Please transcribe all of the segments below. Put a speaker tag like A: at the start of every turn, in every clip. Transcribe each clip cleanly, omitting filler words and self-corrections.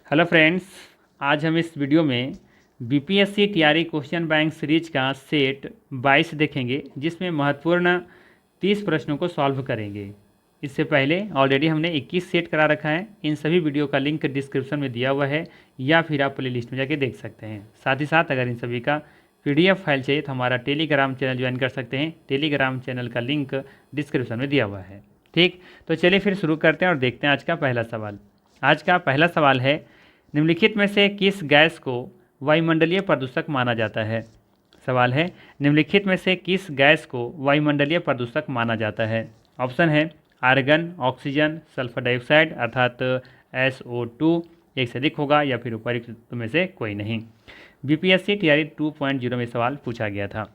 A: Hello friends, आज हम इस वीडियो में BPSC TRE question bank series का सेट 22 देखेंगे, जिसमें महत्वपूर्ण 30 प्रश्नों को सॉल्व करेंगे। इससे पहले ऑलरेडी हमने 21 सेट करा रखा है। इन सभी वीडियो का लिंक डिस्क्रिप्शन में दिया हुआ है या फिर आप प्ले लिस्ट में जाके देख सकते हैं। साथ ही साथ अगर इन सभी का PDF फाइल चाहिए तो हमारा टेलीग्राम चैनल ज्वाइन कर सकते हैं। टेलीग्राम चैनल का लिंक डिस्क्रिप्शन में दिया हुआ है। ठीक, तो चलिए फिर शुरू करते हैं और देखते हैं आज का पहला सवाल। आज का पहला सवाल है, निम्नलिखित में से किस गैस को वायुमंडलीय प्रदूषक माना जाता है। सवाल है, निम्नलिखित में से किस गैस को वायुमंडलीय प्रदूषक माना जाता है। ऑप्शन है आर्गन, ऑक्सीजन, सल्फर डाइऑक्साइड अर्थात SO2 एक से अधिक होगा या फिर उपयुक्त में से कोई नहीं। बीपीएससी टीआरई 2.0 में सवाल पूछा गया था।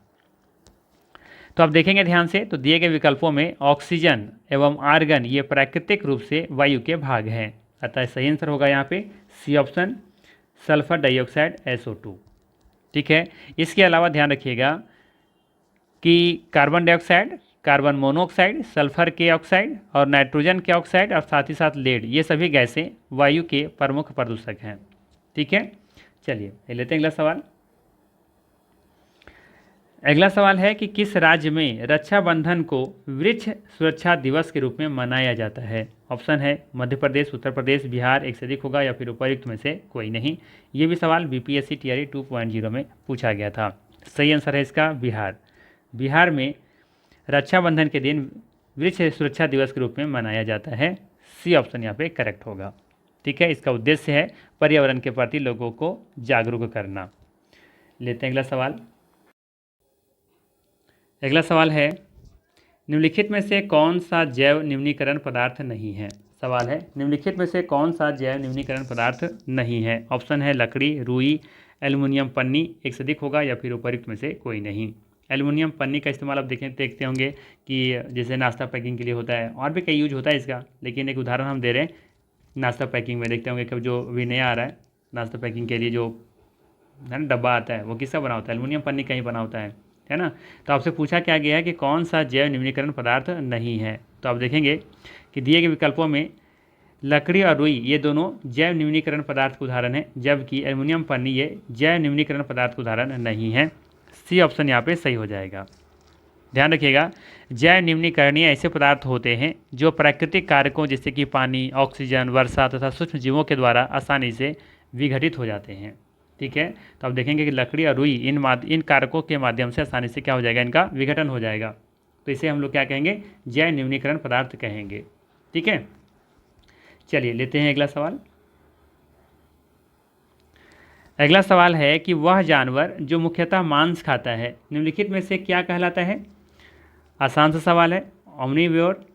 A: तो अब देखेंगे ध्यान से, तो दिए गए विकल्पों में ऑक्सीजन एवं आर्गन ये प्राकृतिक रूप से वायु के भाग हैं, अतः सही आंसर होगा यहाँ पे C option, sulphur dioxide SO2। ठीक है, इसके अलावा ध्यान रखिएगा कि carbon dioxide, carbon monoxide, sulphur के ऑक्साइड और नाइट्रोजन के ऑक्साइड और साथ ही साथ लेड, ये सभी गैसें वायु के प्रमुख प्रदूषक हैं। ठीक है, चलिए लेते हैं अगला सवाल। अगला सवाल है कि किस राज्य में रक्षाबंधन को वृक्ष सुरक्षा दिवस के रूप में मनाया जाता है। ऑप्शन है मध्य प्रदेश, उत्तर प्रदेश, बिहार एक से अधिक होगा या फिर उपयुक्त में से कोई नहीं। ये भी सवाल बीपीएससी टीआरई 2.0 में पूछा गया था। सही आंसर है इसका बिहार। बिहार में रक्षाबंधन के दिन वृक्ष सुरक्षा दिवस के रूप में मनाया जाता है। सी ऑप्शन यहाँ पे करेक्ट होगा। ठीक है, इसका उद्देश्य है पर्यावरण के प्रति लोगों को जागरूक करना। लेते हैं अगला सवाल। अगला सवाल है, निम्नलिखित में से कौन सा जैव न्यूनीकरण पदार्थ नहीं है। सवाल है, निम्नलिखित में से कौन सा जैव न्यूनीकरण पदार्थ नहीं है। ऑप्शन है लकड़ी, रुई, एल्युमिनियम पन्नी एक से अधिक होगा या फिर उपयुक्त में से कोई नहीं। एल्युमिनियम पन्नी का इस्तेमाल आप देखते होंगे कि जैसे नाश्ता पैकिंग के लिए होता है, और भी कई यूज होता है इसका, लेकिन एक उदाहरण हम दे रहे हैं नाश्ता पैकिंग में। देखते होंगे कि जो भी नया आ रहा है नाश्ता पैकिंग के लिए जो है ना डब्बा आता है, वो किसका बना होता है, एल्युमिनियम पन्नी का ही बना होता है ना। तो आपसे पूछा क्या गया है कि कौन सा जैव न्यूनीकरण पदार्थ नहीं है। तो आप देखेंगे कि दिए गए विकल्पों में लकड़ी और रुई ये दोनों जैव न्यूनीकरण पदार्थ के उदाहरण है, जबकि एल्युमिनियम पन्नी ये जैव न्यूनीकरण पदार्थ के उदाहरण नहीं है। सी ऑप्शन यहाँ पे सही हो जाएगा। ध्यान रखिएगा, जैव न्यूनीकरणीय ऐसे पदार्थ होते हैं जो प्राकृतिक कारकों जैसे कि पानी, ऑक्सीजन, वर्षा तथा सूक्ष्म जीवों के द्वारा आसानी से विघटित हो जाते हैं। ठीक है, तो आप देखेंगे कि लकड़ी और रुई इन कारकों के माध्यम से आसानी से क्या हो जाएगा, इनका विघटन हो जाएगा। तो इसे हम लोग क्या कहेंगे, जैव न्यूनीकरण पदार्थ कहेंगे। ठीक है, चलिए लेते हैं अगला सवाल। अगला सवाल है कि वह जानवर जो मुख्यतः मांस खाता है निम्नलिखित में से क्या कहलाता है। आसान सा सवाल है। ओमनीवोर,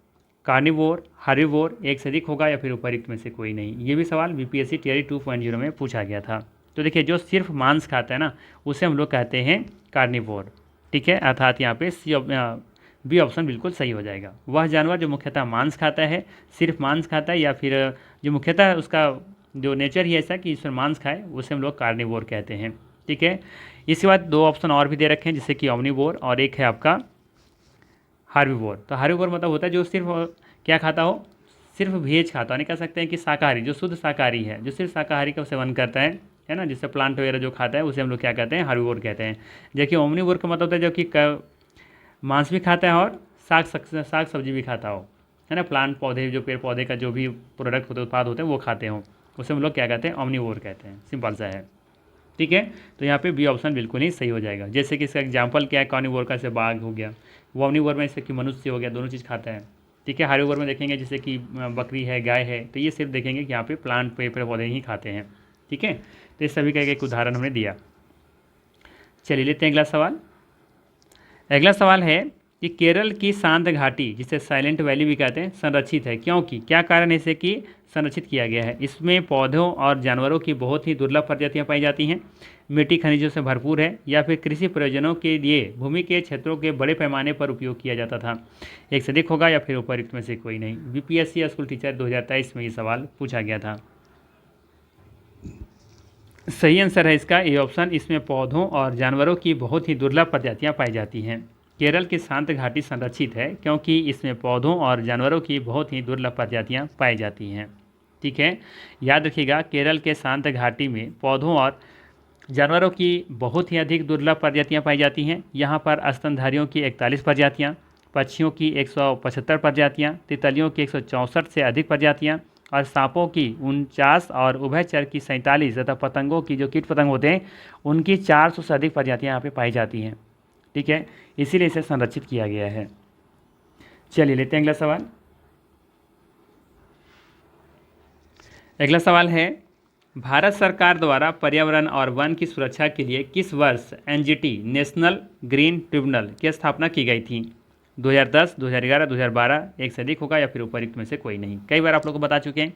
A: कार्निवोर, हर्बीवोर एक से अधिक होगा या फिर उपयुक्त में से कोई नहीं। ये भी सवाल बीपीएससी टीआरई 2.0 में पूछा गया था। तो देखिए, जो सिर्फ मांस खाता है ना, उसे हम लोग कहते हैं कार्निवोर। ठीक है, अर्थात यहाँ पे बी ऑप्शन बिल्कुल सही हो जाएगा। वह जानवर जो मुख्यतः मांस खाता है, सिर्फ मांस खाता है, या फिर जो मुख्यतः उसका जो नेचर ही ऐसा कि इसमें मांस खाए, उसे हम लोग कार्निवोर कहते हैं। ठीक है, इसके बाद दो ऑप्शन और भी दे रखे हैं, जैसे कि ओमनीवोर और एक है आपका हर्बीवोर। तो हर्बीवोर मतलब होता है जो सिर्फ क्या खाता हो, सिर्फ वेज खाता हो, नहीं कह सकते हैं कि शाकाहारी, जो शुद्ध शाकाहारी है, जो सिर्फ शाकाहारी का सेवन करता है ना, जिससे प्लांट वगैरह जो खाता है उसे हम लोग क्या कहते हैं, हर्बीवोर कहते हैं। जबकि ओमनीवोर का मतलब होता है जो कि मांस भी खाता है और साग सब्जी भी खाता हो, है ना, प्लांट पौधे जो पेड़ पौधे का जो भी प्रोडक्ट होते उत्पाद होते हैं वो खाते हो, उसे हम लोग क्या कहते हैं, ओमनीवोर कहते हैं। सिंपल सा है। ठीक है, तो यहाँ पे बी ऑप्शन बिल्कुल ही सही हो जाएगा। जैसे कि इसका एग्जाम्पल क्या है, कार्निवोर का जैसे बाघ हो गया, वो ओमनीवोर में जैसे कि मनुष्य हो गया, दोनों चीज़ खाता है। ठीक है, हर्बीवोर में देखेंगे जैसे कि बकरी है, गाय है, तो ये सिर्फ देखेंगे कि यहाँ पे प्लांट पेड़ पौधे ही खाते हैं। ठीक है, तो इस सभी का एक उदाहरण हमने दिया। चलिए लेते हैं अगला सवाल। अगला सवाल है कि केरल की शांत घाटी, जिसे साइलेंट वैली भी कहते हैं, संरक्षित है क्योंकि, क्या कारण है इसे कि संरक्षित किया गया है। इसमें पौधों और जानवरों की बहुत ही दुर्लभ प्रजातियां पाई जाती हैं, मिट्टी खनिजों से भरपूर है, या फिर कृषि प्रयोजनों के लिए भूमि के क्षेत्रों के बड़े पैमाने पर उपयोग किया जाता था। एक से अधिक होगा या फिर उपयुक्त में से कोई नहीं। बीपीएससी स्कूल टीचर 2023 में ये सवाल पूछा गया था। सही आंसर है इसका ए ऑप्शन, इसमें पौधों और जानवरों की बहुत ही दुर्लभ प्रजातियां पाई जाती हैं। केरल की शांत घाटी संरक्षित है क्योंकि इसमें पौधों और जानवरों की बहुत ही दुर्लभ प्रजातियां पाई जाती हैं। ठीक है। याद रखिएगा केरल के शांत घाटी में पौधों और जानवरों की बहुत ही अधिक दुर्लभ प्रजातियां पाई जाती हैं। यहाँ पर स्तनधारियों की 41 प्रजातियाँ, पक्षियों की 175 प्रजातियाँ, तितलियों की 164 से अधिक प्रजातियाँ और सांपों की 49 और उभयचर की 47 तथा पतंगों की जो कीट पतंग होते हैं उनकी 400 से अधिक प्रजातियाँ यहाँ पे पाई जाती हैं। ठीक है, इसीलिए इसे संरक्षित किया गया है। चलिए लेते हैं अगला सवाल। अगला सवाल है, भारत सरकार द्वारा पर्यावरण और वन की सुरक्षा के लिए किस वर्ष एनजीटी नेशनल ग्रीन ट्रिब्यूनल की स्थापना की गई थी? 2010, 2011, 2012, एक से अधिक होगा या फिर उपयुक्त में से कोई नहीं। कई बार आप लोग को बता चुके हैं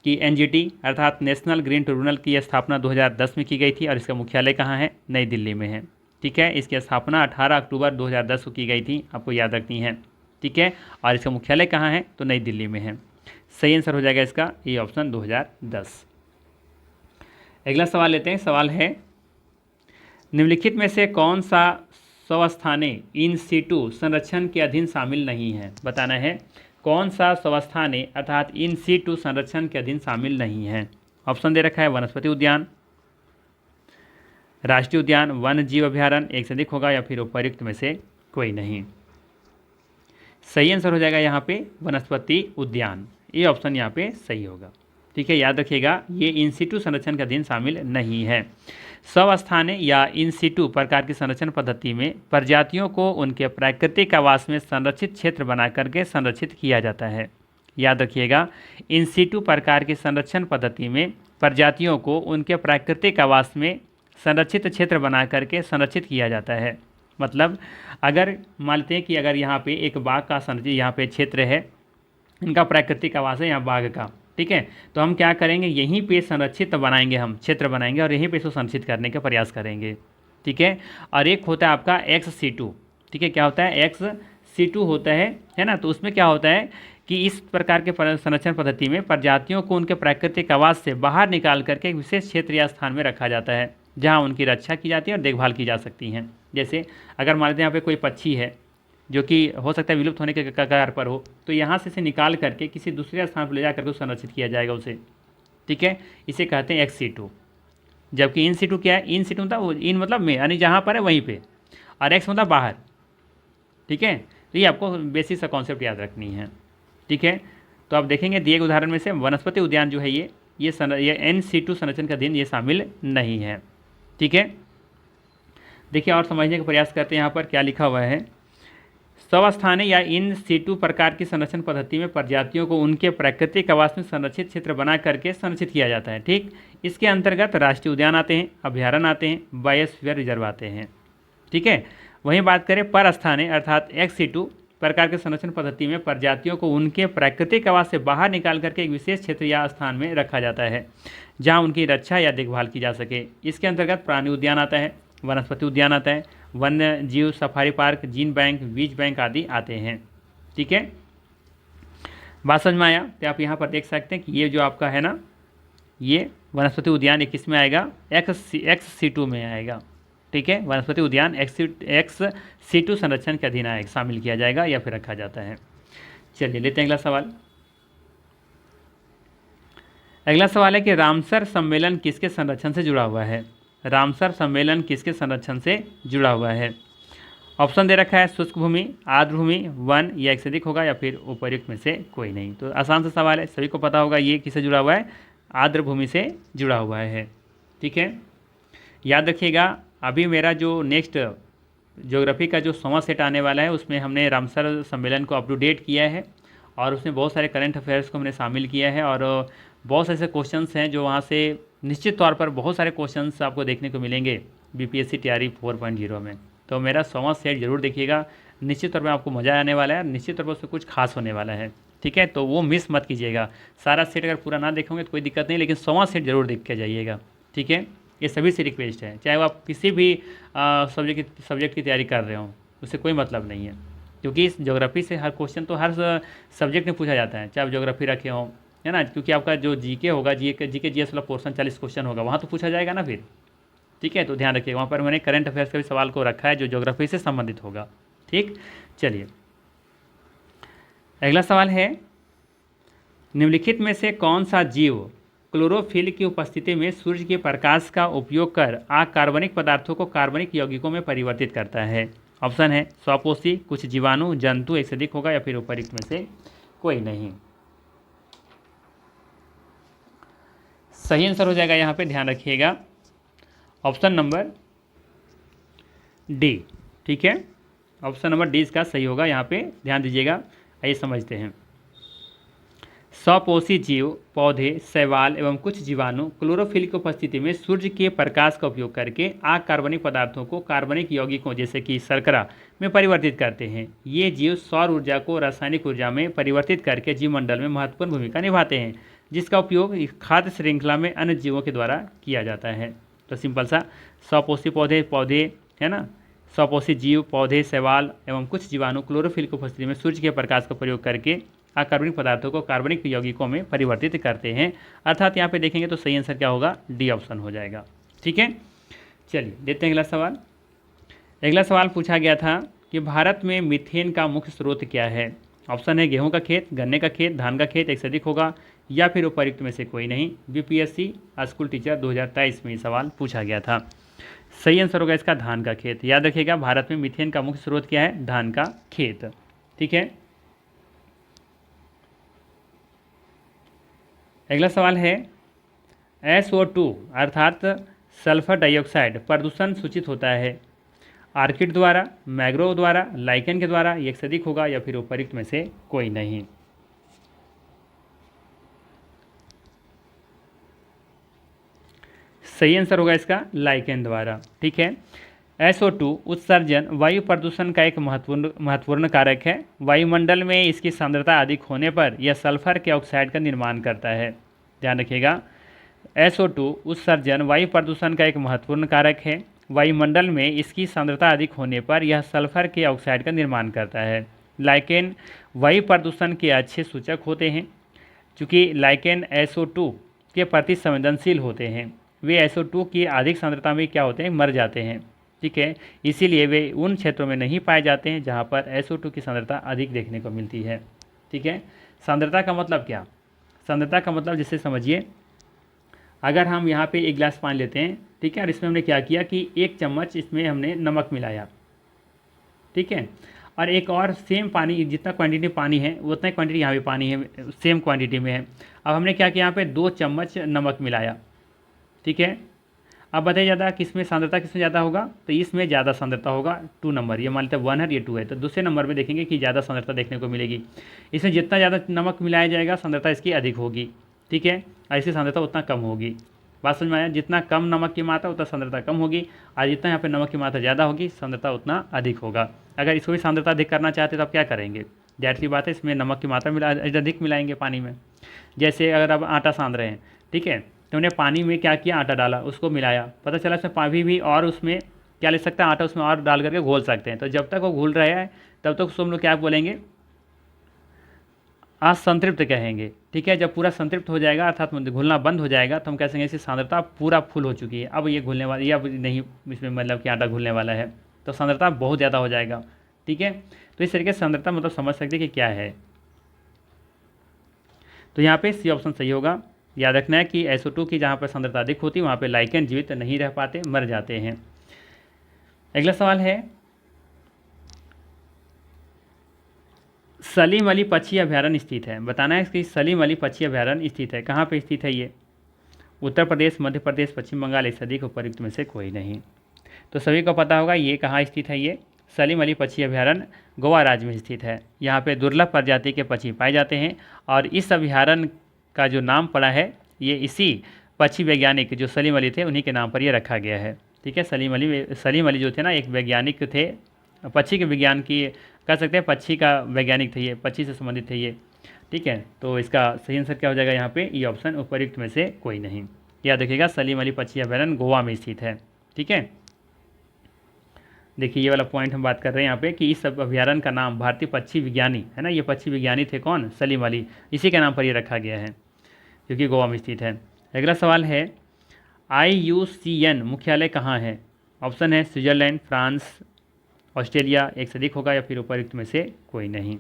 A: कि एनजीटी अर्थात नेशनल ग्रीन ट्रिब्यूनल की स्थापना 2010 में की गई थी और इसका मुख्यालय कहाँ है? नई दिल्ली में है। ठीक है, इसकी स्थापना 18 अक्टूबर 2010 को की गई थी, आपको याद रखनी है। ठीक है, और इसका मुख्यालय कहाँ है? तो नई दिल्ली में है। सही आंसर हो जाएगा इसका ये ऑप्शन 2010। अगला सवाल लेते हैं। सवाल है, निम्नलिखित में से कौन सा स्वस्थाने इन सीटू संरक्षण के अधीन शामिल नहीं है? बताना है कौन सा स्वस्थाने अर्थात इन सीटू संरक्षण के अधीन शामिल नहीं है। ऑप्शन दे रखा है वनस्पति उद्यान, राष्ट्रीय उद्यान, वन जीव अभ्यारण्य, एक से अधिक होगा या फिर उपयुक्त में से कोई नहीं। सही आंसर हो जाएगा यहाँ पे वनस्पति उद्यान, ये ऑप्शन यहाँ पे सही होगा। ठीक है, याद रखिएगा ये इन सीटू संरक्षण के अधीन शामिल नहीं है। स्वस्थाने या इन सीटू प्रकार की संरक्षण पद्धति में प्रजातियों को उनके प्राकृतिक आवास में संरक्षित क्षेत्र बना करके संरक्षित किया जाता है। याद रखिएगा इन सीटू प्रकार की संरक्षण पद्धति में प्रजातियों को उनके प्राकृतिक आवास में संरक्षित क्षेत्र बना करके संरक्षित किया जाता है। मतलब अगर मान लेते हैं कि अगर यहाँ पे एक बाघ का संरक्षित यहाँ पे क्षेत्र है, इनका प्राकृतिक आवास है यहाँ बाघ का, ठीक है, तो हम क्या करेंगे यहीं पे संरक्षित बनाएंगे, हम क्षेत्र बनाएंगे और यहीं पे इसको संरक्षित करने का प्रयास करेंगे। ठीक है, और एक होता है आपका XC2। ठीक है, क्या होता है? XC2 होता है ना। तो उसमें क्या होता है कि इस प्रकार के संरक्षण पद्धति में प्रजातियों को उनके प्राकृतिक आवास से बाहर निकाल करके एक विशेष क्षेत्र या स्थान में रखा जाता है जहाँ उनकी रक्षा की जाती है और देखभाल की जा सकती हैं। जैसे अगर मान लेते हैं यहाँ पे कोई पक्षी है जो कि हो सकता है विलुप्त होने के कगार पर हो, तो यहाँ से इसे निकाल करके किसी दूसरे स्थान पर ले जा करके संरक्षित किया जाएगा उसे। ठीक है, इसे कहते हैं XC2। जबकि इन सीटू क्या है? इन सीटू मतलब इन मतलब में यानी जहाँ पर है वहीं पे, और एक्स मतलब बाहर। ठीक है, तो ये आपको बेसिक सा कॉन्सेप्ट याद रखनी है। ठीक है, तो आप देखेंगे दिए गए उदाहरण में से वनस्पति उद्यान जो है ये NC2 संरक्षण का अधीन ये शामिल नहीं है। ठीक है, देखिए और समझने का प्रयास करते हैं यहाँ पर क्या लिखा हुआ है। स्वस्थाने या इन सीटू प्रकार की संरक्षण पद्धति में प्रजातियों को उनके प्राकृतिक आवास में संरक्षित क्षेत्र बना करके संरक्षित किया जाता है। ठीक, इसके अंतर्गत राष्ट्रीय उद्यान आते हैं, अभ्यारण्य आते हैं, बायोस्फीयर रिजर्व आते हैं। ठीक है, वहीं बात करें परस्थाने अर्थात XC2 प्रकार के संरक्षण पद्धति में प्रजातियों को उनके प्राकृतिक आवास से बाहर निकाल करके एक विशेष क्षेत्र या स्थान में रखा जाता है जहाँ उनकी रक्षा या देखभाल की जा सके। इसके अंतर्गत प्राणी उद्यान आता है, वनस्पति उद्यान आता है, वन्य जीव सफारी पार्क, जीन बैंक, बीज बैंक आदि आते हैं। ठीक है, बात समझ में आया? तो आप यहाँ पर देख सकते हैं कि ये जो आपका है ना ये वनस्पति उद्यान ये किस में आएगा? XC2 में आएगा। ठीक है, वनस्पति उद्यान XC2 संरक्षण के अधीन आएगा, शामिल किया जाएगा या फिर रखा जाता है। चलिए लेते हैं अगला सवाल। अगला सवाल है कि रामसर सम्मेलन किसके संरक्षण से जुड़ा हुआ है? रामसर सम्मेलन किसके संरक्षण से जुड़ा हुआ है? ऑप्शन दे रखा है शुष्क भूमि, आर्द्र भूमि, वन या एक से अधिक होगा या फिर उपयुक्त में से कोई नहीं। तो आसान सा सवाल है, सभी को पता होगा ये किससे जुड़ा हुआ है? आर्द्र भूमि से जुड़ा हुआ है। ठीक है, याद रखिएगा अभी मेरा जो नेक्स्ट ज्योग्राफी का जो 100वां सेट आने वाला है उसमें हमने रामसर सम्मेलन को अप टू डेट किया है और उसमें बहुत सारे करंट अफेयर्स को हमने शामिल किया है और बहुत ऐसे क्वेश्चंस हैं जो वहाँ से निश्चित तौर पर बहुत सारे क्वेश्चंस आपको देखने को मिलेंगे BPSC TRE 4.0 में। तो मेरा 100वां सेट जरूर देखिएगा, निश्चित तौर पर आपको मज़ा आने वाला है, निश्चित तौर पर उसमें कुछ खास होने वाला है। ठीक है, तो वो मिस मत कीजिएगा। सारा सेट अगर पूरा ना देखोगे तो कोई दिक्कत नहीं, लेकिन 100वां सेट जरूर देख के जाइएगा। ठीक है, ये सभी से रिक्वेस्ट है, चाहे वो आप किसी भी सब्जेक्ट की तैयारी कर रहे हो उससे कोई मतलब नहीं है, क्योंकि इस ज्योग्राफी से हर क्वेश्चन तो हर सब्जेक्ट में पूछा जाता है, चाहे आप ज्योग्राफी रखे हो, है ना। क्योंकि आपका जो जीके होगा, जीके GS वाला पोर्शन 40 क्वेश्चन होगा, वहाँ तो पूछा जाएगा ना फिर। ठीक है, तो ध्यान रखिए वहाँ पर मैंने करंट अफेयर्स के भी सवाल को रखा है जो ज्योग्राफी से संबंधित होगा। ठीक, चलिए अगला सवाल है निम्नलिखित में से कौन सा जीव क्लोरोफिल की उपस्थिति में सूर्य के प्रकाश का उपयोग कर अकार्बनिक पदार्थों को कार्बनिक यौगिकों में परिवर्तित करता है? ऑप्शन है स्वपोषी, कुछ जीवाणु, जंतु, एक से अधिक होगा, या फिर उपरोक्त में से कोई नहीं। सही आंसर हो जाएगा यहाँ पे, ध्यान रखिएगा, ऑप्शन नंबर डी। ठीक है, ऑप्शन नंबर डी इसका सही होगा, यहाँ पे ध्यान दीजिएगा। आइए समझते हैं। स्वपोषी जीव, पौधे, शैवाल एवं कुछ जीवाणु क्लोरोफिल की उपस्थिति में सूर्य के प्रकाश का उपयोग करके अकार्बनिक पदार्थों को कार्बनिक यौगिकों जैसे कि शर्करा में परिवर्तित करते हैं। ये जीव सौर ऊर्जा को रासायनिक ऊर्जा में परिवर्तित करके जीवमंडल में महत्वपूर्ण भूमिका निभाते हैं, जिसका उपयोग खाद्य श्रृंखला में अन्य जीवों के द्वारा किया जाता है। तो सिंपल सा, स्वपोषी पौधे है ना, स्वपोषी जीव, पौधे, शैवाल एवं कुछ जीवाणु क्लोरोफिल की उपस्थिति में सूर्य के प्रकाश का प्रयोग करके अकार्बनिक पदार्थों को कार्बनिक यौगिकों में परिवर्तित करते हैं। अर्थात यहाँ पे देखेंगे तो सही आंसर क्या होगा, डी ऑप्शन हो जाएगा। ठीक है, चलिए देखते हैं अगला सवाल। अगला सवाल पूछा गया था कि भारत में मीथेन का मुख्य स्रोत क्या है? ऑप्शन है गेहूं का खेत, गन्ने का खेत, धान का खेत, एक से अधिक होगा, या फिर उपर्युक्त में से कोई नहीं। बीपीएससी स्कूल टीचर 2023 में ये सवाल पूछा गया था। सही आंसर होगा इसका धान का खेत। याद रखिएगा, भारत में मीथेन का मुख्य स्रोत क्या है? धान का खेत। ठीक है, अगला सवाल है SO2 अर्थात सल्फर डाइऑक्साइड प्रदूषण सूचित होता है आर्किड द्वारा, मैंग्रोव द्वारा, लाइकेन के द्वारा, एक से अधिक होगा, या फिर उपर्युक्त में से कोई नहीं। सही आंसर होगा इसका लाइकेन द्वारा। ठीक है, SO2 उत्सर्जन वायु प्रदूषण का एक महत्वपूर्ण कारक है। वायुमंडल में इसकी सांद्रता अधिक होने पर यह सल्फर के ऑक्साइड का निर्माण करता है। ध्यान रखिएगा, SO2 उत्सर्जन वायु प्रदूषण का एक महत्वपूर्ण कारक है। वायुमंडल में इसकी सांद्रता अधिक होने पर यह सल्फर के ऑक्साइड का निर्माण करता है। लाइकेन वायु प्रदूषण के अच्छे सूचक होते हैं। चूँकि लाइकेन SO2 के प्रति संवेदनशील होते हैं, वे SO2 की अधिक सांद्रता में क्या होते हैं, मर जाते हैं। ठीक है, इसीलिए वे उन क्षेत्रों में नहीं पाए जाते हैं जहाँ पर SO2 की सांद्रता अधिक देखने को मिलती है। ठीक है, सांद्रता का मतलब क्या? सांद्रता का मतलब जिससे समझिए, अगर हम यहाँ पे एक गिलास पानी लेते हैं, ठीक है, और इसमें हमने क्या किया कि 1 चम्मच इसमें हमने नमक मिलाया, ठीक है, और एक और सेम पानी, जितना क्वांटिटी पानी है उतना क्वांटिटी यहाँ पे पानी है, सेम क्वांटिटी में है। अब हमने क्या किया, यहाँ पे 2 चम्मच नमक मिलाया। ठीक है, अब बताइए ज़्यादा किसमें सांद्रता किसमें ज़्यादा होगा? तो इसमें ज़्यादा सांद्रता होगा 2 नंबर। ये मान लेते हैं 1 है, ये 2 है, तो दूसरे नंबर में देखेंगे कि ज़्यादा सांद्रता देखने को मिलेगी। इसमें जितना ज़्यादा नमक मिलाया जाएगा सांद्रता इसकी अधिक होगी। ठीक है, ऐसी सांद्रता उतना कम होगी। बात समझ में आया? जितना कम नमक की मात्रा उतना सांद्रता कम होगी, और जितना यहाँ पे नमक की मात्रा ज़्यादा होगी सांद्रता उतना अधिक होगा। अगर इसको भी सांद्रता अधिक करना चाहते तो आप क्या करेंगे? जाहिर सी बात है, इसमें नमक की मात्रा अधिक मिलाएंगे पानी में। जैसे अगर आप आटा सान रहे हैं, ठीक है, तो उन्हें पानी में क्या किया, आटा डाला, उसको मिलाया, पता चला इसमें पानी भी और उसमें क्या ले सकता है, आटा उसमें और डाल करके घोल सकते हैं। तो जब तक वो घुल रहा है तब तक उसको हम लोग क्या बोलेंगे, असंतृप्त कहेंगे। ठीक है, जब पूरा संतृप्त हो जाएगा अर्थात घुलना बंद हो जाएगा तो हम कह सकेंगे इसकी सांद्रता पूरा फुल हो चुकी है, अब ये घुलने वाली, अब नहीं इसमें मतलब कि आटा घुलने वाला है, तो सांद्रता बहुत ज़्यादा हो जाएगा। ठीक है, तो इस तरीके से सांद्रता मतलब समझ सकते हैं कि क्या है। तो यहाँ पे सी ऑप्शन सही होगा। याद रखना है कि SO2 की जहाँ पर सांद्रता अधिक होती है वहाँ पे लाइकेन जीवित नहीं रह पाते, मर जाते हैं। अगला सवाल है, सलीम अली पक्षी अभ्यारण्य स्थित है। बताना है कि सलीम अली पक्षी अभ्यारण्य स्थित है, कहाँ पे स्थित है ये? उत्तर प्रदेश, मध्य प्रदेश, पश्चिम बंगाल, एक से अधिक, उपर्युक्त में से कोई नहीं। तो सभी को पता होगा ये कहाँ स्थित है। ये सलीम अली पक्षी अभ्यारण्य गोवा राज्य में स्थित है। यहाँ पे दुर्लभ प्रजाति के पक्षी पाए जाते हैं, और इस अभ्यारण्य का जो नाम पड़ा है ये इसी पक्षी वैज्ञानिक जो सलीम अली थे उन्हीं के नाम पर ये रखा गया है। ठीक है, सलीम अली जो थे ना, एक वैज्ञानिक थे, पक्षी के विज्ञान की कह सकते हैं, पक्षी का वैज्ञानिक थे ये, पक्षी से संबंधित थे ये। ठीक है, तो इसका सही आंसर क्या हो जाएगा यहाँ पे? ये ऑप्शन, उपर्युक्त में से कोई नहीं। याद रखिएगा, सलीम अली पक्षी अभ्यारण्य गोवा में स्थित है। ठीक है, देखिए ये वाला पॉइंट हम बात कर रहे हैं यहाँ पे कि इस अभ्यारण्य का नाम भारतीय पक्षी विज्ञानी है ना, ये पक्षी विज्ञानी थे कौन? सलीम अली, इसी के नाम पर ये रखा गया है क्योंकि गोवा में स्थित है। अगला सवाल है, IUCN मुख्यालय कहाँ है? ऑप्शन है स्विट्जरलैंड, फ्रांस, ऑस्ट्रेलिया, एक से अधिक होगा, या फिर उपर्युक्त में से कोई नहीं।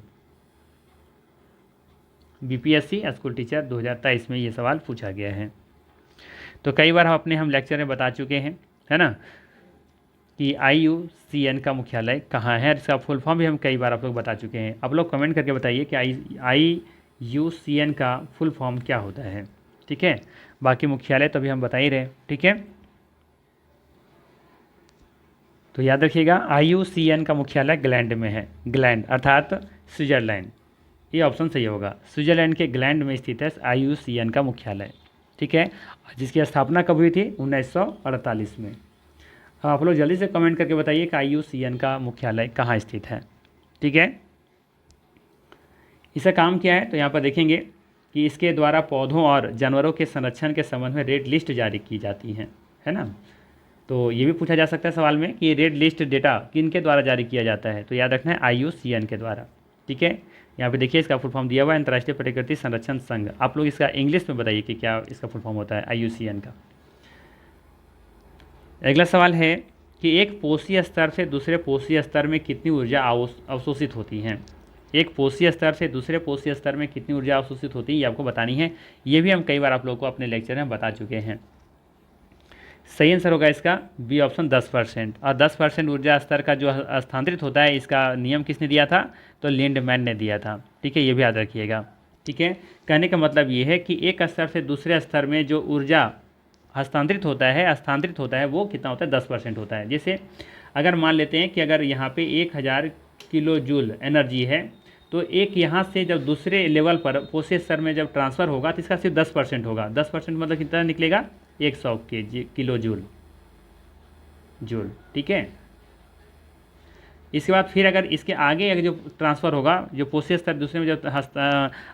A: बीपीएससी स्कूल टीचर 2023 में ये सवाल पूछा गया है। तो कई बार हम लेक्चर में बता चुके हैं, है ना, कि IUCN का मुख्यालय कहाँ है। इसका फुल फॉर्म भी हम कई बार आप लोग बता चुके हैं। आप लोग कमेंट करके बताइए कि IUCN का फुल फॉर्म क्या होता है। ठीक है, बाकी मुख्यालय तो अभी हम बता ही रहे। ठीक है, तो याद रखिएगा IUCN का मुख्यालय ग्लैंड में है। ग्लैंड अर्थात स्विट्ज़रलैंड, ये ऑप्शन सही होगा। स्विट्ज़रलैंड के ग्लैंड में स्थित है IUCN का मुख्यालय। ठीक है, जिसकी स्थापना कब हुई थी? 1948 में। आप लोग जल्दी से कमेंट करके बताइए कि IUCN का मुख्यालय कहाँ स्थित है। ठीक है, इसका काम क्या है? तो यहाँ पर देखेंगे कि इसके द्वारा पौधों और जानवरों के संरक्षण के संबंध में रेड लिस्ट जारी की जाती है ना। तो ये भी पूछा जा सकता है सवाल में कि रेड लिस्ट डेटा किन के द्वारा जारी किया जाता है? तो याद रखना है IUCN के द्वारा। ठीक है, यहाँ पे देखिए इसका फुल फॉर्म दिया हुआ है, अंतर्राष्ट्रीय प्रकृति संरक्षण संघ। आप लोग इसका इंग्लिश में बताइए कि क्या इसका फुल फॉर्म होता है IUCN का। अगला सवाल है कि एक पोषी स्तर से दूसरे पोषी स्तर में कितनी ऊर्जा अवशोषित होती है? एक पोषी स्तर से दूसरे पोषी स्तर में कितनी ऊर्जा अवशोषित होती है, ये आपको बतानी है। ये भी हम कई बार आप लोगों को अपने लेक्चर में बता चुके हैं। सही आंसर होगा इसका बी ऑप्शन 10%। और 10% ऊर्जा स्तर का जो स्थानांतरित होता है, इसका नियम किसने दिया था? तो लिंडमैन ने दिया था। ठीक है, ये भी याद रखिएगा। ठीक है, कहने का मतलब ये है कि एक स्तर से दूसरे स्तर में जो ऊर्जा स्थानांतरित होता है वो कितना होता है? 10% होता है। जैसे अगर मान लेते हैं कि अगर यहाँ पे 1000 किलो जूल एनर्जी है, तो एक यहाँ से जब दूसरे लेवल पर पोषी स्तर में जब ट्रांसफ़र होगा तो इसका सिर्फ 10% होगा। 10% मतलब कितना निकलेगा? 100 किलो जूल। ठीक है, इसके बाद फिर अगर इसके आगे अगर जो ट्रांसफ़र होगा, जो पोषी स्तर दूसरे में जब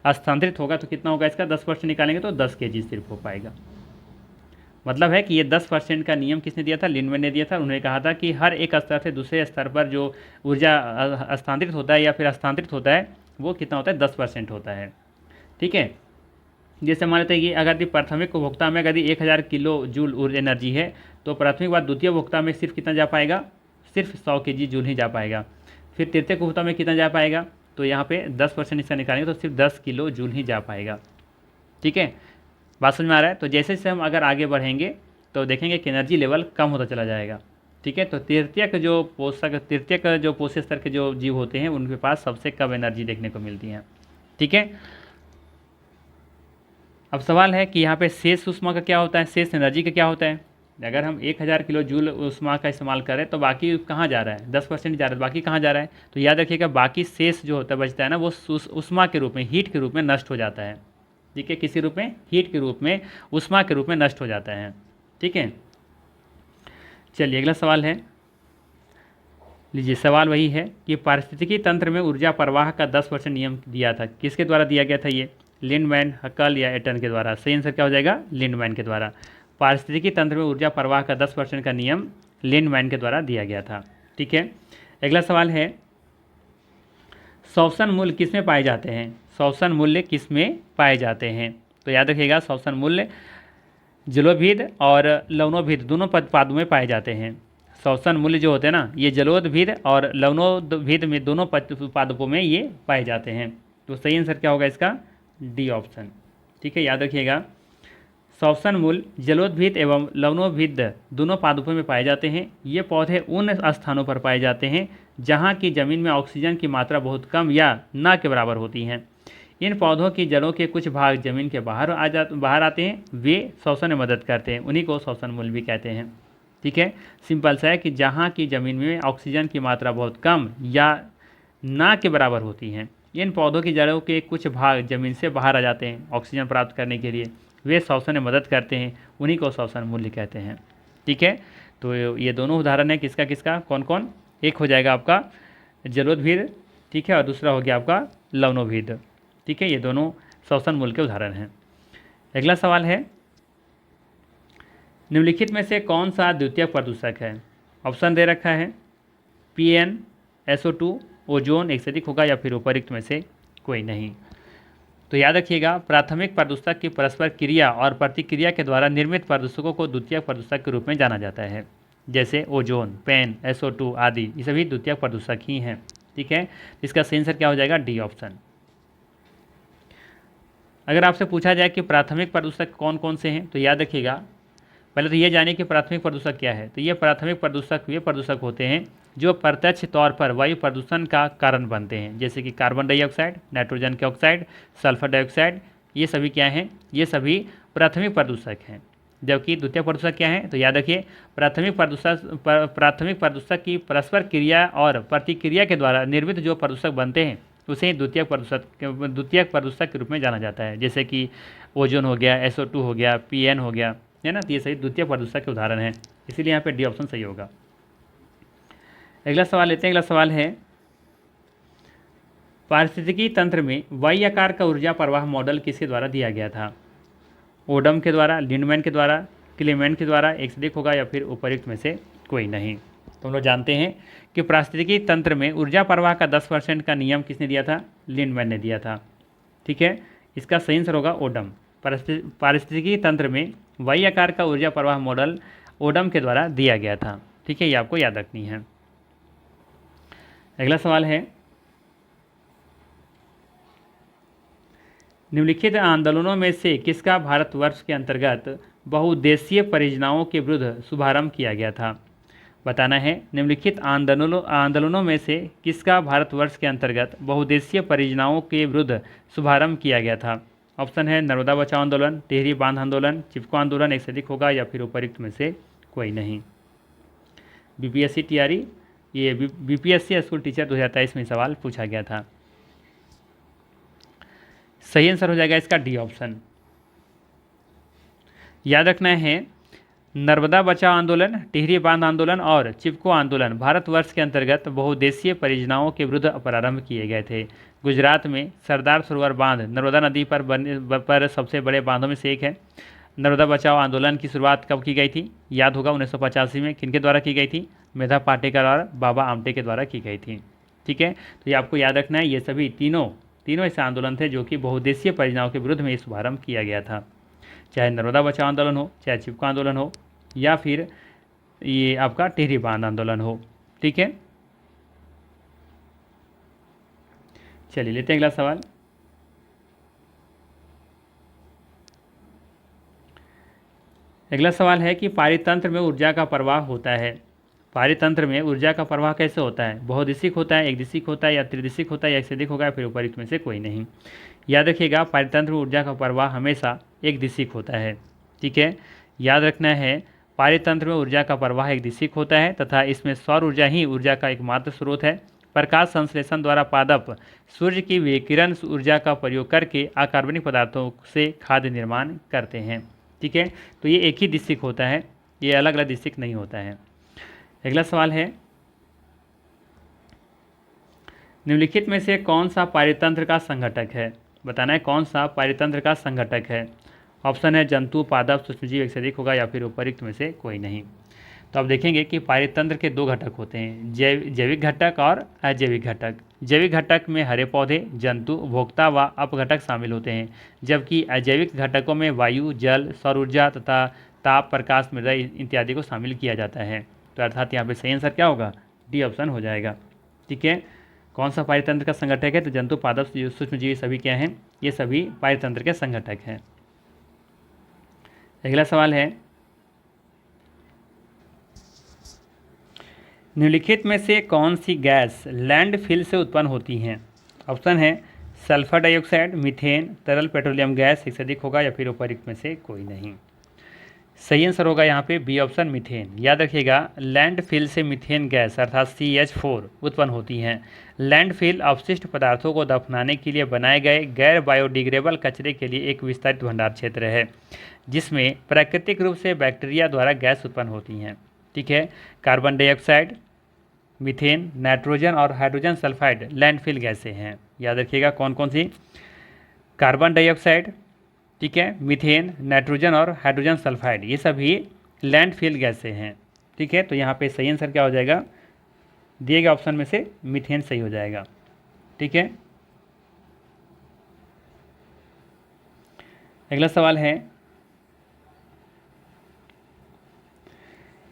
A: हस्तांतरित होगा, तो कितना होगा इसका? 10% निकालेंगे तो 10 kg सिर्फ हो पाएगा। मतलब है कि ये 10% का नियम किसने दिया था? लिंडमैन ने दिया था। उन्होंने कहा था कि हर एक स्तर से दूसरे स्तर पर जो ऊर्जा हस्तांतरित होता है या फिर हस्तांतरित होता है वो कितना होता है? 10% होता है। ठीक है, जैसे मान लेते हैं कि अगर प्राथमिक उपभोक्ता में अगर 1000 किलो जूल ऊर्जा एनर्जी है, तो प्राथमिक बाद द्वितीय उपभोक्ता में सिर्फ कितना जा पाएगा? सिर्फ 100 kg जूल ही जा पाएगा। फिर तृतीयक उपभोक्ता में कितना जा पाएगा? तो यहाँ पे 10% इसका निकालेंगे तो सिर्फ 10 किलो जूल ही जा पाएगा। ठीक है, बात समझ में आ रहा है? तो जैसे जैसे हम अगर आगे बढ़ेंगे तो देखेंगे कि एनर्जी लेवल कम होता चला जाएगा। ठीक है, तो तृतीयक जो पोषी स्तर के जो जीव होते हैं उनके पास सबसे कम एनर्जी देखने को मिलती है। ठीक है, अब सवाल है कि यहाँ पे शेष ऊष्मा का क्या होता है, शेष एनर्जी का क्या होता है? अगर हम 1000 किलो जूल ऊष्मा का इस्तेमाल करें तो बाकी कहाँ जा रहा है? 10% जा रहा है, बाकी कहाँ जा रहा है? तो याद रखिएगा बाकी शेष जो होता है बचता है ना, वो ऊष्मा के रूप में, हीट के रूप में नष्ट हो जाता है। ठीक है, किसी रूप में? हीट के रूप में, ऊष्मा के रूप में नष्ट हो जाता है। ठीक है, चलिए अगला सवाल है। लीजिए, सवाल वही है कि पारिस्थितिकी तंत्र में ऊर्जा प्रवाह का 10% नियम दिया था, किसके द्वारा दिया गया था ये? लिंडमैन, हकल या एटन के द्वारा? सही आंसर क्या हो जाएगा? लिंडमैन के द्वारा। पारिस्थितिकी तंत्र में ऊर्जा प्रवाह का 10% का नियम लिंडमैन के द्वारा दिया गया था। ठीक है, अगला सवाल है शोषण मूल्य किस में पाए जाते हैं? शोषण मूल्य किस में पाए जाते हैं? तो याद रखिएगा शोषण मूल्य जलोदभिद और लवणोदभिद दोनों पादपों में पाए जाते हैं। शोषण मूल्य जो होते हैं ना, ये जलोदभिद और लवणोदभिद में दोनों पादपों में ये पाए जाते हैं। तो सही आंसर क्या होगा इसका? D option. ठीक है, याद रखिएगा शोषण मूल्य जलोदभिद एवं लवणोदभिद दोनों पादपों में पाए जाते हैं। ये पौधे उन स्थानों पर पाए जाते हैं जहाँ की ज़मीन में ऑक्सीजन की मात्रा बहुत कम या ना के बराबर होती हैं। इन पौधों की जड़ों के कुछ भाग जमीन के बाहर आते हैं, वे शोषण में मदद करते हैं, उन्हीं को शोषण मूल्य भी कहते हैं। ठीक है, सिंपल सा है कि जहाँ की ज़मीन में ऑक्सीजन की मात्रा बहुत कम या ना के बराबर होती हैं, इन पौधों की जड़ों के कुछ भाग जमीन से बाहर आ जाते हैं ऑक्सीजन प्राप्त करने के लिए, वे शोषण में मदद करते हैं, उन्हीं को शोषण मूल्य कहते हैं। ठीक है, तो ये दोनों उदाहरण है किसका किसका, कौन कौन? एक हो जाएगा आपका जलोदभिद, ठीक है, और दूसरा हो गया आपका लवणोदभिद। ठीक है, ये दोनों शोषण मूल्य के उदाहरण हैं। अगला सवाल है निम्नलिखित में से कौन सा द्वितीयक प्रदूषक है? ऑप्शन दे रखा है PN, SO2, ओजोन एक से अधिक होगा या फिर उपरोक्त में से कोई नहीं। तो याद रखिएगा प्राथमिक प्रदूषक की परस्पर क्रिया और प्रतिक्रिया के द्वारा निर्मित प्रदूषकों को द्वितीयक प्रदूषक के रूप में जाना जाता है। जैसे ओजोन, पेन, SO2 आदि ये सभी द्वितीयक प्रदूषक ही हैं। ठीक है, इसका सही आंसर क्या हो जाएगा? D option. अगर आपसे पूछा जाए कि प्राथमिक प्रदूषक कौन कौन से हैं, तो याद रखिएगा, पहले तो ये जानिए कि प्राथमिक प्रदूषक क्या है। तो ये प्राथमिक प्रदूषक वे प्रदूषक होते हैं जो प्रत्यक्ष तौर पर वायु प्रदूषण का कारण बनते हैं, जैसे कि कार्बन डाइऑक्साइड, नाइट्रोजन के ऑक्साइड, सल्फर डाइऑक्साइड, ये सभी क्या हैं, ये सभी प्राथमिक प्रदूषक हैं। जबकि द्वितीय प्रदूषक क्या है, तो याद रखिए प्राथमिक प्रदूषक की परस्पर क्रिया और प्रतिक्रिया के द्वारा निर्मित जो प्रदूषक बनते हैं उसे ही द्वितीय प्रदूषक के रूप में जाना जाता है, जैसे कि ओजोन हो गया, SO2 हो गया, PN हो गया, है ना। तो ये सही द्वितीय प्रदूषक के उदाहरण हैं, इसीलिए यहाँ पे डी ऑप्शन सही होगा। अगला सवाल लेते हैं। अगला सवाल है, पारिस्थितिकी तंत्र में वाई आकार का ऊर्जा प्रवाह मॉडल किसके द्वारा दिया गया था? ओडम के द्वारा, लिंडमैन के द्वारा, क्लेमेंट के द्वारा, एक से अधिक होगा या फिर उपयुक्त में से कोई नहीं। तो हम लोग जानते हैं कि पारिस्थितिकी तंत्र में ऊर्जा प्रवाह का 10% का नियम किसने दिया था? लिंडमैन ने दिया था। ठीक है, इसका सही आंसर होगा ओडम। पारिस्थितिकी तंत्र में वाई आकार का ऊर्जा प्रवाह मॉडल ओडम के द्वारा दिया गया था। ठीक है, ये आपको याद रखनी है। अगला सवाल है, निम्नलिखित आंदोलनों में से किसका भारतवर्ष के अंतर्गत बहुउद्देशीय परियोजनाओं के विरुद्ध शुभारंभ किया गया था? बताना है, निम्नलिखित आंदोलनों में से किसका भारतवर्ष के अंतर्गत बहुउद्देशीय परियोजनाओं के विरुद्ध शुभारंभ किया गया था? ऑप्शन है नर्मदा बचाओ आंदोलन, टिहरी बांध आंदोलन, चिपको आंदोलन, एक से अधिक होगा या फिर उपयुक्त में से कोई नहीं। BPSC तैयारी, ये BPSC स्कूल टीचर 2023 में सवाल पूछा गया था। सही आंसर हो जाएगा इसका डी ऑप्शन। याद रखना है, नर्मदा बचाओ आंदोलन, टिहरी बांध आंदोलन और चिपको आंदोलन भारतवर्ष के अंतर्गत बहुउद्देशीय परियोजनाओं के विरुद्ध प्रारंभ किए गए थे। गुजरात में सरदार सरोवर बांध नर्मदा नदी पर सबसे बड़े बांधों में से एक है। नर्मदा बचाओ आंदोलन की शुरुआत कब की गई थी? याद होगा 1985 में। किनके द्वारा की गई थी? मेधा पाटेकर और बाबा आमटे के द्वारा की गई थी। ठीक है, तो ये आपको याद रखना है, ये सभी तीनों ऐसे आंदोलन थे जो कि बहुउद्देशीय परियोजनाओं के विरुद्ध में शुभारंभ किया गया था। चाहे नर्मदा बचाओ आंदोलन हो, चाहे चिपको आंदोलन हो, या फिर ये आपका टिहरी बांध आंदोलन हो। ठीक है, चलिए लेते हैं अगला सवाल। अगला सवाल है कि पारितंत्र में ऊर्जा का प्रवाह होता है। पारितंत्र में ऊर्जा का प्रवाह कैसे होता है? बहुदिशिक होता है, एक दिशिक होता है, या त्रिदिशिक होता है, या एक से अधिक होगा, फिर उपयुक्त में से कोई नहीं। याद रखिएगा, पारितंत्र में ऊर्जा का प्रवाह हमेशा एक दिशिक होता है। ठीक है, याद रखना है, पारितंत्र में ऊर्जा का प्रवाह एक दिशिक होता है तथा इसमें सौर ऊर्जा ही ऊर्जा का एकमात्र स्रोत है। प्रकाश संश्लेषण द्वारा पादप सूर्य की विकिरण ऊर्जा का प्रयोग करके अकार्बनिक पदार्थों से खाद्य निर्माण करते हैं। ठीक है, तो ये एक ही दिशिक होता है, ये अलग अलग दिशिक नहीं होता है। अगला सवाल है, निम्नलिखित में से कौन सा पारितंत्र का संघटक है? बताना है कौन सा पारितंत्र का संघटक है। ऑप्शन है जंतु, पादप, सूक्ष्मजीव, एक से अधिक होगा, या फिर उपयुक्त में से कोई नहीं। तो आप देखेंगे कि पारितंत्र के दो घटक होते हैं, जैविक घटक और अजैविक घटक। जैविक घटक में हरे पौधे, जंतु, उपभोक्ता व अपघटक शामिल होते हैं, जबकि अजैविक घटकों में वायु, जल, सौर ऊर्जा तथा ताप, प्रकाश, मृदा इत्यादि को शामिल किया जाता है। तो अर्थात यहाँ पे सही आंसर क्या होगा? डी ऑप्शन हो जाएगा। ठीक है, कौन सा पारितंत्र का संघटक है? तो जंतु, पादप, सूक्ष्मजीवी सभी क्या हैं? ये सभी पारितंत्र के संघटक हैं। अगला सवाल है, निम्नलिखित में से कौन सी गैस लैंडफिल से उत्पन्न होती हैं? ऑप्शन है सल्फर डाइऑक्साइड, मीथेन, तरल पेट्रोलियम गैस, एक से अधिक होगा, या फिर उपयुक्त में से कोई नहीं। सही आंसर होगा यहाँ पे बी ऑप्शन, मीथेन। याद रखिएगा, लैंडफिल से मीथेन गैस अर्थात CH4 उत्पन्न होती हैं। लैंडफिल अवशिष्ट पदार्थों को दफनाने के लिए बनाए गए गैर बायोडिग्रेडेबल कचरे के लिए एक विस्तारित भंडार क्षेत्र है, जिसमें प्राकृतिक रूप से बैक्टीरिया द्वारा गैस उत्पन्न होती हैं। ठीक है, कार्बन डाइऑक्साइड, मीथेन, नाइट्रोजन और हाइड्रोजन सल्फाइड लैंडफिल गैसें हैं। याद रखिएगा कौन कौन सी? कार्बन डाइऑक्साइड, ठीक है, मीथेन, नाइट्रोजन और हाइड्रोजन सल्फाइड, ये सभी लैंडफिल गैसें हैं। ठीक है, तो यहाँ पे सही आंसर क्या हो जाएगा? दिए गए ऑप्शन में से मीथेन सही हो जाएगा। ठीक है, अगला सवाल है,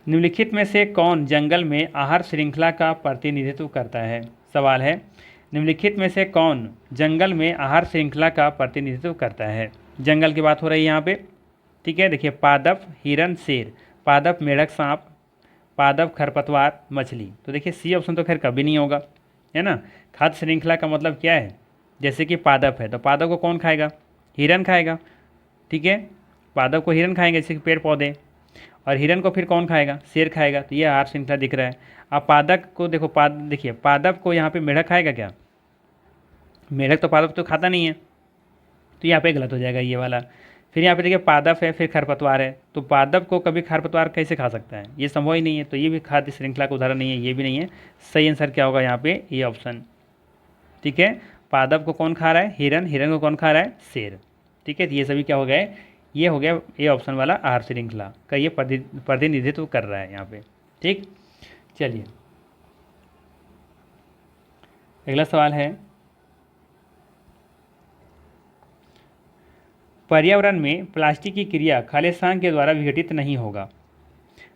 A: निम्नलिखित में से कौन जंगल में आहार श्रृंखला का प्रतिनिधित्व करता है? सवाल है, निम्नलिखित में से कौन जंगल में आहार श्रृंखला का प्रतिनिधित्व करता है? जंगल की बात हो रही है यहाँ पे, ठीक है। देखिए, पादप, हिरन, शेर। पादप मेढक सांप, पादप खरपतवार, मछली। तो देखिए सी ऑप्शन तो खैर कभी नहीं होगा, है ना। खाद्य श्रृंखला का मतलब क्या है? जैसे कि पादप है तो पादप को कौन खाएगा? हिरन खाएगा, ठीक है। पादप को हिरन खाएंगे, जैसे कि पेड़ पौधे। और हिरन को फिर कौन खाएगा? शेर खाएगा। तो ये आहार श्रृंखला दिख रहा है। अब पादप को देखो, देखिए पादप को यहाँ पे मेढक खाएगा क्या? मेढक तो पादप तो खाता नहीं है, तो यहाँ पे गलत हो जाएगा ये वाला। फिर यहाँ पे देखिए पादप है, फिर खरपतवार है, तो पादप को कभी खरपतवार कैसे खा सकता है? ये संभव ही नहीं है, तो ये भी खाद्य श्रृंखला का उदाहरण नहीं है, ये भी नहीं है। सही आंसर क्या होगा यहाँ पे? ये ऑप्शन, ठीक है। पादप को कौन खा रहा है? हिरन। हिरन को कौन खा रहा है? शेर, ठीक है। तो ये सभी क्या हो गए? ये हो गया ए ऑप्शन वाला आहार श्रृंखला का ये प्रतिनिधित्व कर रहा है यहाँ पे, ठीक। चलिए अगला सवाल है, पर्यावरण में प्लास्टिक की क्रिया खालिस्तान के द्वारा विघटित नहीं होगा।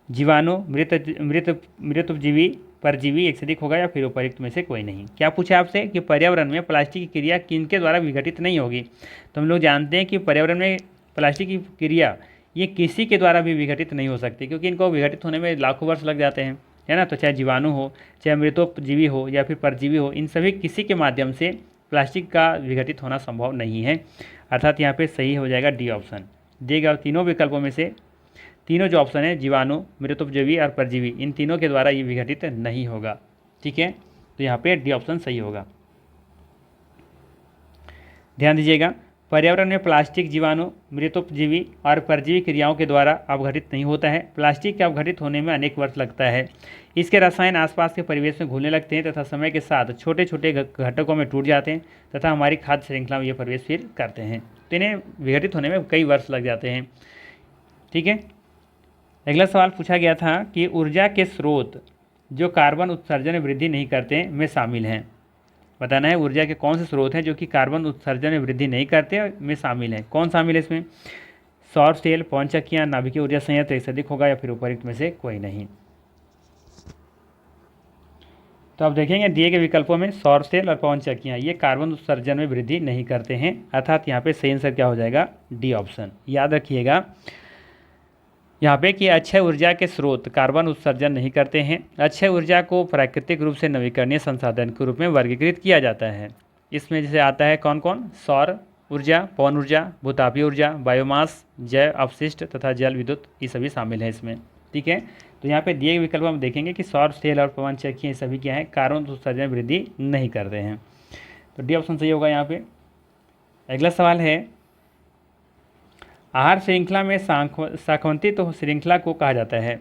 A: जीवाणु, मृतोपजीवी, परजीवी, एक से अधिक होगा या फिर उपयुक्त में से कोई नहीं। क्या पूछा आपसे कि पर्यावरण में प्लास्टिक की क्रिया किनके द्वारा विघटित नहीं होगी? तो हम लोग जानते हैं कि पर्यावरण में प्लास्टिक की क्रिया ये किसी के द्वारा भी विघटित नहीं हो सकती, क्योंकि इनको विघटित होने में लाखों वर्ष लग जाते हैं, है ना। तो चाहे जीवाणु हो, चाहे मृतोपजीवी हो या फिर परजीवी हो, इन सभी किसी के माध्यम से प्लास्टिक का विघटित होना संभव नहीं है। अर्थात यहाँ पे सही हो जाएगा डी ऑप्शन। देगा तीनों विकल्पों में से तीनों जो ऑप्शन है, जीवाणु, मृतोपजीवी और परजीवी, इन तीनों के द्वारा ये विघटित नहीं होगा, ठीक है। तो यहाँ पे डी ऑप्शन सही होगा। ध्यान दीजिएगा, पर्यावरण में प्लास्टिक जीवाणु, मृतोपजीवी और परजीवी क्रियाओं के द्वारा अवघटित नहीं होता है। प्लास्टिक के अवघटित होने में अनेक वर्ष लगता है। इसके रसायन आसपास के परिवेश में घुलने लगते हैं तथा समय के साथ छोटे छोटे घटकों में टूट जाते हैं तथा हमारी खाद्य श्रृंखला में ये प्रवेश फिर करते हैं। तो इन्हें विघटित होने में कई वर्ष लग जाते हैं, ठीक है। अगला सवाल पूछा गया था कि ऊर्जा के स्रोत जो कार्बन उत्सर्जन में वृद्धि नहीं करते में शामिल हैं। बताना है ऊर्जा के कौन से स्रोत हैं जो कि कार्बन उत्सर्जन में वृद्धि नहीं करते में शामिल है। कौन शामिल है इसमें? सौर सेल, पवन चक्कियाँ, नाभिकीय ऊर्जा संयंत्र, एक से अधिक होगा या फिर उपयुक्त में से कोई नहीं। तो आप देखेंगे दिए गए विकल्पों में सौर सेल और पवन चक्कियाँ ये कार्बन उत्सर्जन में वृद्धि नहीं करते हैं, अर्थात यहाँ पे सही आंसर क्या हो जाएगा? D option. याद रखिएगा यहाँ पे कि अक्षय ऊर्जा के स्रोत कार्बन उत्सर्जन नहीं करते हैं। अक्षय ऊर्जा को प्राकृतिक रूप से नवीकरणीय संसाधन के रूप में वर्गीकृत किया जाता है। इसमें जैसे आता है कौन कौन? सौर ऊर्जा, पवन ऊर्जा, भूतापीय ऊर्जा, बायोमास, जैव अपशिष्ट तथा जल विद्युत, ये सभी शामिल है इसमें, ठीक है। तो यहाँ पे दिए गए विकल्प हम देखेंगे कि सौर सेल और पवन चक्की सभी क्या है? कार्बन उत्सर्जन में वृद्धि नहीं करते हैं। तो डी ऑप्शन सही होगा यहाँ पे। अगला सवाल है, आहार श्रृंखला में शाखान्वित श्रृंखला को कहा जाता है।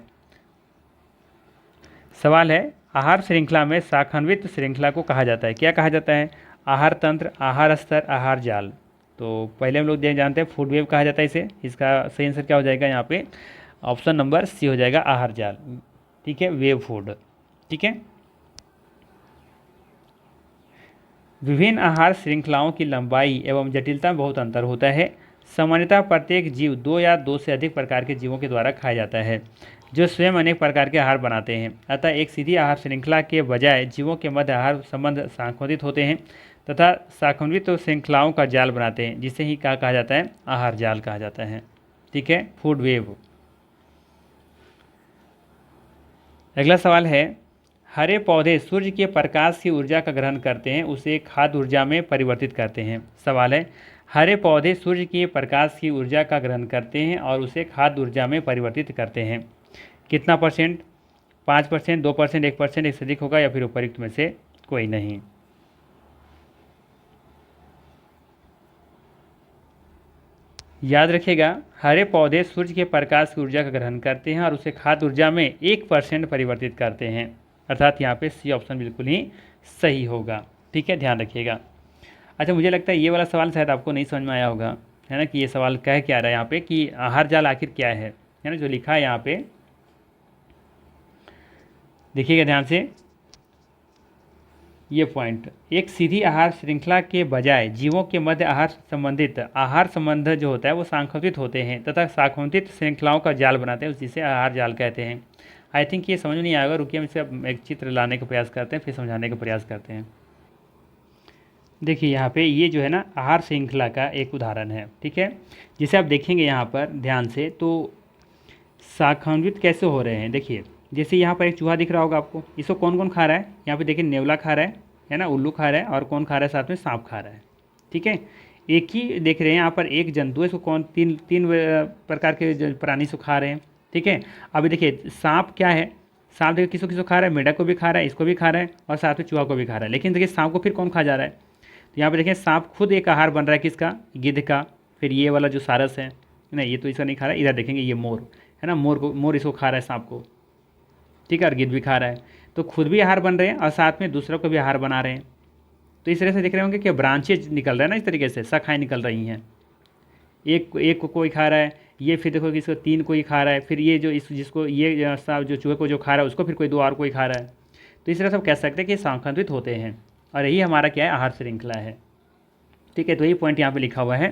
A: सवाल है, आहार श्रृंखला में शाखान्वित श्रृंखला को कहा जाता है। क्या कहा जाता है? आहार तंत्र, आहार स्तर, आहार जाल। तो पहले हम लोग जानते हैं फूड वेब कहा जाता है इसे। इसका सही आंसर क्या हो जाएगा यहाँ पे? ऑप्शन नंबर सी हो जाएगा, आहार जाल, ठीक है, वेब फूड, ठीक है। विभिन्न आहार श्रृंखलाओं की लंबाई एवं जटिलता में बहुत अंतर होता है। सामान्यतः प्रत्येक जीव 2 या 2 से अधिक प्रकार के जीवों के द्वारा खाया जाता है जो स्वयं अनेक प्रकार के आहार बनाते हैं। अतः एक सीधी आहार श्रृंखला के बजाय जीवों के मध्य आहार संबंध शाखान्वित होते हैं तथा शाखान्वित श्रृंखलाओं का जाल बनाते हैं, जिसे ही क्या कहा जाता है? आहार जाल कहा जाता है, ठीक है, फूड वेब। अगला सवाल है, हरे पौधे सूर्य के प्रकाश की ऊर्जा का ग्रहण करते हैं, उसे खाद्य ऊर्जा में परिवर्तित करते हैं। सवाल है, हरे पौधे सूर्य के प्रकाश की ऊर्जा का ग्रहण करते हैं और उसे खाद्य ऊर्जा में परिवर्तित करते हैं। कितना परसेंट? 5%, 2%, 1%, एक से अधिक होगा या फिर उपयुक्त में से कोई नहीं। याद रखिएगा, हरे पौधे सूर्य के प्रकाश की ऊर्जा का ग्रहण करते हैं और उसे खाद्य ऊर्जा में 1% परिवर्तित करते हैं, अर्थात यहाँ पे सी ऑप्शन बिल्कुल ही सही होगा, ठीक है, ध्यान रखिएगा। अच्छा, मुझे लगता है ये वाला सवाल शायद आपको नहीं समझ में आया होगा, है ना, कि ये सवाल कह क्या रहा है यहाँ पे कि आहार जाल आखिर क्या है ना। जो लिखा है यहाँ पे देखिएगा ध्यान से, ये पॉइंट, एक सीधी आहार श्रृंखला के बजाय जीवों के मध्य आहार संबंध जो होता है वो शाखान्वित होते हैं तथा शाखान्वित श्रृंखलाओं का जाल बनाते हैं, जिसे आहार जाल कहते हैं। आई थिंक ये समझ नहीं आएगा, रुकिए हम इसे एक चित्र लाने का प्रयास करते हैं, फिर समझाने का प्रयास करते हैं। देखिए यहाँ पे ये जो है ना आहार श्रृंखला का एक उदाहरण है, ठीक है, जिसे आप देखेंगे यहाँ पर ध्यान से तो शाखान्वित कैसे हो रहे हैं। देखिए जैसे यहाँ पर एक चूहा दिख रहा होगा आपको, इसको कौन कौन खा रहा है, यहाँ पे देखिए नेवला खा रहा है ना, उल्लू खा रहा है, और कौन खा रहा है साथ में, सांप खा रहा है, ठीक है। एक ही देख रहे हैं यहाँ पर एक जंतु है, इसको कौन तीन तीन प्रकार के प्राणी से खा रहे हैं, ठीक है। अभी देखिए सांप क्या है, सांप देखिए किसको किसको खा रहा है, मेढक को भी खा रहा है, इसको भी खा रहा है, और साथ में चूहा को भी खा रहा है। लेकिन देखिए सांप को फिर कौन खा जा रहा है, तो यहाँ पे देखिए सांप खुद एक आहार बन रहा है किसका, गिद्ध का। फिर ये वाला जो सारस है नहीं, ये तो इसका नहीं खा रहा है। इधर देखेंगे ये मोर है ना, मोर इसको खा रहा है सांप को, ठीक है, और गिद्ध भी खा रहा है। तो खुद भी आहार बन रहे हैं और साथ में दूसरों को भी आहार बना रहे हैं। तो इस तरह से देख रहे होंगे कि ब्रांचेज निकल रहे हैं ना, इस तरीके से शाखाएँ निकल रही हैं। एक को कोई खा रहा है, ये फिर देखो कि इसको तीन कोई खा रहा है, फिर ये जो इस जिसको ये सांप जो चूहे को जो खा रहा है उसको फिर कोई दो और कोई खा रहा है। तो इस तरह से हम कह सकते हैं कि शाखान्वित होते हैं, और यही हमारा क्या है, आहार श्रृंखला है, ठीक है। तो यही पॉइंट यहाँ पे लिखा हुआ है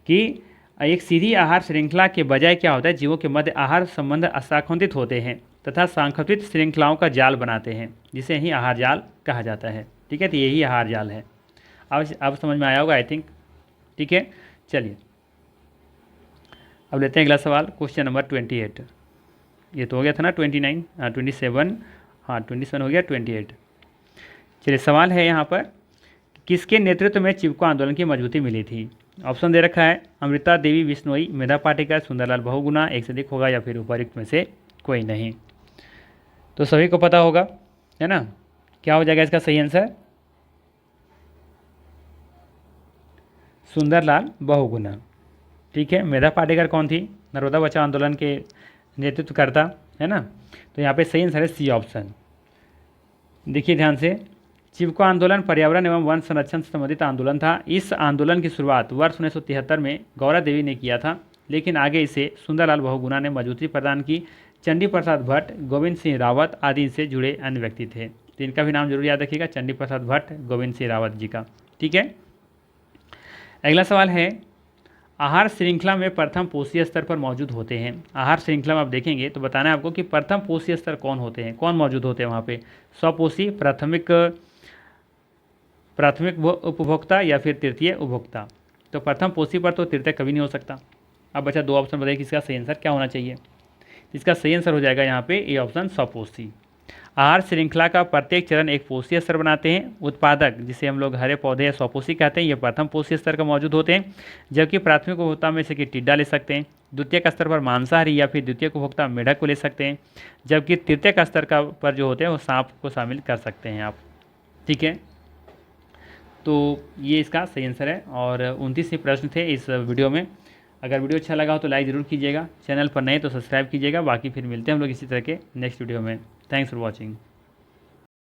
A: कि एक सीधी आहार श्रृंखला के बजाय क्या होता है, जीवों के मध्य आहार संबंध अशाखान्वित होते हैं तथा शाखान्वित श्रृंखलाओं का जाल बनाते हैं, जिसे ही आहार जाल कहा जाता है, ठीक है। तो यही आहार जाल है। अब समझ में आया होगा आई थिंक, ठीक है। चलिए अब लेते हैं अगला सवाल, क्वेश्चन नंबर 28। ये तो हो गया था ना 29, 27, हाँ 27 हो गया, 28। चलिए सवाल है यहाँ पर, किसके नेतृत्व में चिपको आंदोलन की मजबूती मिली थी। ऑप्शन दे रखा है अमृता देवी बिश्नोई, मेधा पाटेकर, सुंदरलाल बहुगुणा, एक से अधिक होगा, या फिर उपर्युक्त में से कोई नहीं। तो सभी को पता होगा है ना, क्या हो जाएगा इसका सही आंसर, सुंदरलाल बहुगुणा, ठीक है। मेधा पाटेकर कौन थी, नर्मदा बचाओ आंदोलन के नेतृत्वकर्ता है ना। तो यहाँ पे सही आंसर है सी ऑप्शन। देखिए ध्यान से, चिपको आंदोलन पर्यावरण एवं वन संरक्षण से संबंधित आंदोलन था। इस आंदोलन की शुरुआत वर्ष 1973 में गौरा देवी ने किया था, लेकिन आगे इसे सुंदरलाल बहुगुणा ने मजबूती प्रदान की। चंडी प्रसाद भट्ट, गोविंद सिंह रावत आदि से जुड़े अन्य व्यक्ति थे। तो इनका भी नाम जरूर याद रखिएगा, चंडी प्रसाद भट्ट, गोविंद सिंह रावत जी का, ठीक है। अगला सवाल है, आहार श्रृंखला में प्रथम पोषीय स्तर पर मौजूद होते हैं। आहार श्रृंखला में आप देखेंगे तो बताना है आपको कि प्रथम पोषीय स्तर कौन होते हैं, कौन मौजूद होते हैं वहाँ पे, स्वपोषी, प्राथमिक उपभोक्ता, या फिर तृतीय उपभोक्ता। तो प्रथम पोषी पर तो तृतीय कभी नहीं हो सकता। अब बचा दो ऑप्शन, बताइए किसका सही आंसर क्या होना चाहिए। इसका सही आंसर हो जाएगा यहाँ पे ए ऑप्शन, स्वपोषी। आहार श्रृंखला का प्रत्येक चरण एक पोषीय स्तर बनाते हैं। उत्पादक, जिसे हम लोग हरे पौधे या स्वपोषी कहते हैं, ये प्रथम पोषीय स्तर का मौजूद होते हैं, जबकि प्राथमिक उपभोक्ता में से कि टिड्डा ले सकते हैं। द्वितीयक स्तर पर मांसाहारी या फिर द्वितीयक उपभोक्ता मेढक को ले सकते हैं, जबकि तृतीयक स्तर का पर जो होते हैं वो सांप को शामिल कर सकते हैं आप, ठीक है। तो ये इसका सही आंसर है। और 29 ही प्रश्न थे इस वीडियो में। अगर वीडियो अच्छा लगा हो तो लाइक ज़रूर कीजिएगा, चैनल पर नए तो सब्सक्राइब कीजिएगा। बाकी फिर मिलते हैं हम लोग इसी तरह के नेक्स्ट वीडियो में। Thanks for watching.